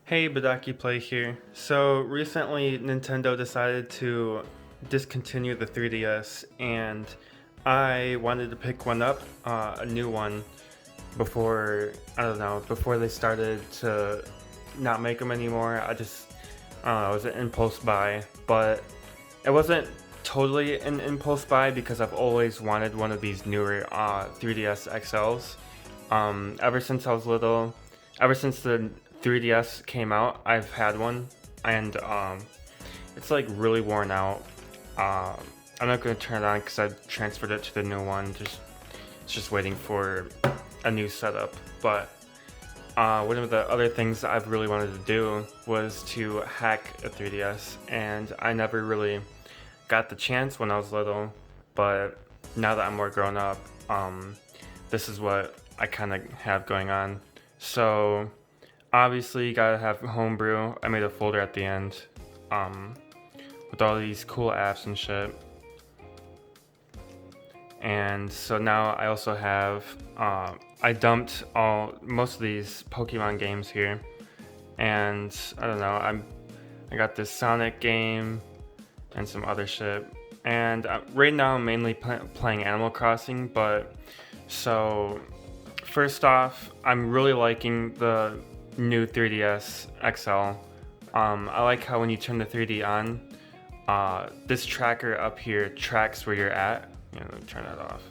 Hey, Badaki Play here. So recently, Nintendo decided to discontinue the 3DS, and I wanted to pick one up, a new one, before I don't know, before they started to not make them anymore. I don't know, it was an impulse buy, but it wasn't totally an impulse buy because I've always wanted one of these newer 3DS XLs. Ever since I was little, ever since the 3DS came out, I've had one, and it's like really worn out. Um, I'm not gonna turn it on because I transferred it to the new one. It's just waiting for a new setup. But one of the other things I've really wanted to do was to hack a 3DS, and I never really got the chance when I was little. But now that I'm more grown up, this is what I kind of have going on. So obviously, you gotta have homebrew. I made a folder at the end, um, with all these cool apps and shit. And so now I also have, I dumped most of these Pokemon games here, and I don't know. I got this Sonic game and some other shit. And right now I'm mainly playing Animal Crossing, but so first off, I'm really liking the new 3DS XL. I like how when you turn the 3D on, this tracker up here tracks where you're at. Let me turn that off.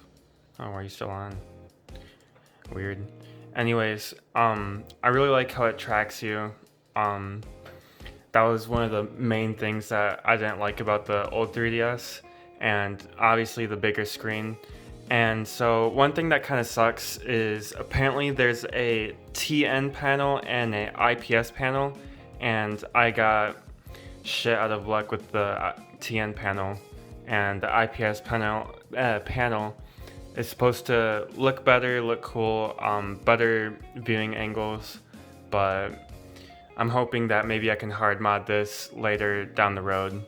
Oh, are you still on? Weird. Anyways, I really like how it tracks you. Um, that was one of the main things that I didn't like about the old 3DS, and obviously the bigger screen. And so one thing that kind of sucks is apparently there's a TN panel and a IPS panel, and I got shit out of luck with the TN panel, and the IPS panel is supposed to look better, look cool, better viewing angles, but I'm hoping that maybe I can hard mod this later down the road.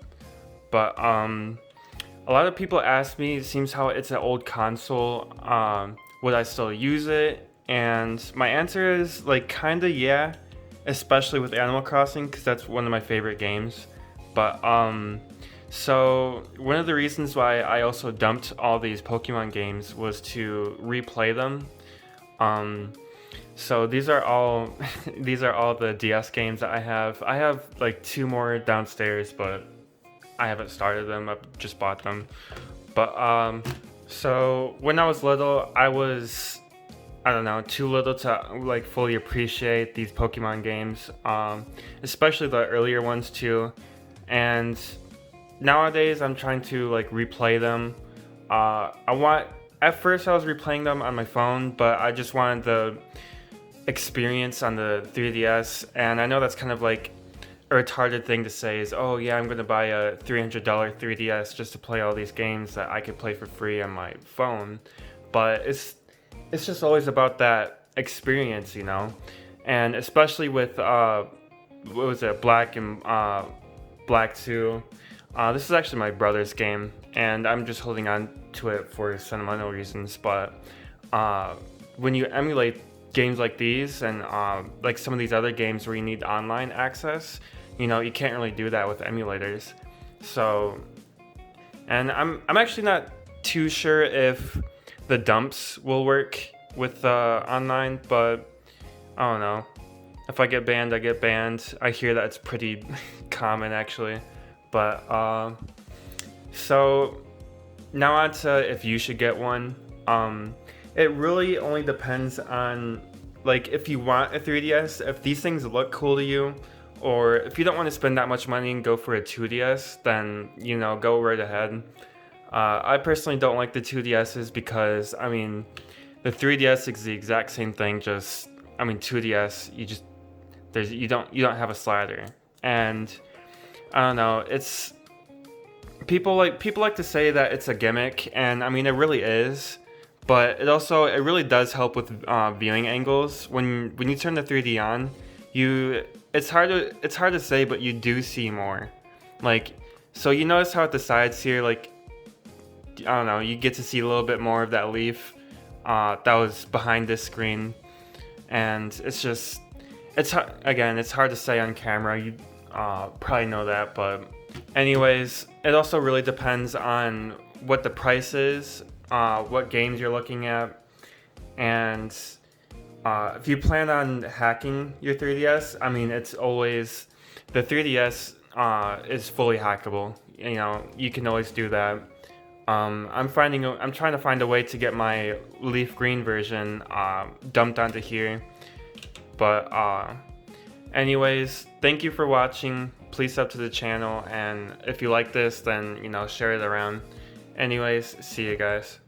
But a lot of people ask me, it seems how it's an old console, would I still use it? And my answer is like kinda yeah, especially with Animal Crossing because that's one of my favorite games. But so one of the reasons why I also dumped all these Pokemon games was to replay them. Um, so these are all these are all the DS games that I have. I have like two more downstairs, but I haven't started them. I've just bought them. But so when I was little, I don't know, too little to like fully appreciate these Pokemon games, especially the earlier ones too. And nowadays, I'm trying to like replay them. I want. At first, I was replaying them on my phone, but I just wanted the experience on the 3DS, and I know that's kind of like a retarded thing to say is, oh yeah, I'm gonna buy a $300 3DS just to play all these games that I could play for free on my phone. But it's just always about that experience, you know? And especially with what was it, Black and Black 2. This is actually my brother's game, and I'm just holding on to it for sentimental reasons. But when you emulate games like these and like some of these other games where you need online access, you can't really do that with emulators. So, and I'm actually not too sure if the dumps will work with online, but I don't know. If I get banned, I get banned. I hear that it's pretty common actually. But so now on to if you should get one. It really only depends on like if you want a 3DS, if these things look cool to you, or if you don't want to spend that much money and go for a 2DS, then go right ahead. I personally don't like the 2DSs because the 3DS is the exact same thing. 2DS you don't have a slider, and I don't know. It's people like to say that it's a gimmick, and it really is. But it really does help with viewing angles. When you turn the 3D on, it's hard to say, but you do see more. Like, so you notice how at the sides here, like, I don't know, you get to see a little bit more of that leaf that was behind this screen, and it's again, it's hard to say on camera. You probably know that, but anyways, it also really depends on what the price is, what games you're looking at, and if you plan on hacking your 3DS, I mean, it's always the 3DS is fully hackable. You know, you can always do that. I'm trying to find a way to get my leaf green version dumped onto here. But anyways, thank you for watching. Please sub to the channel, and if you like this, then share it around. Anyways, see you guys.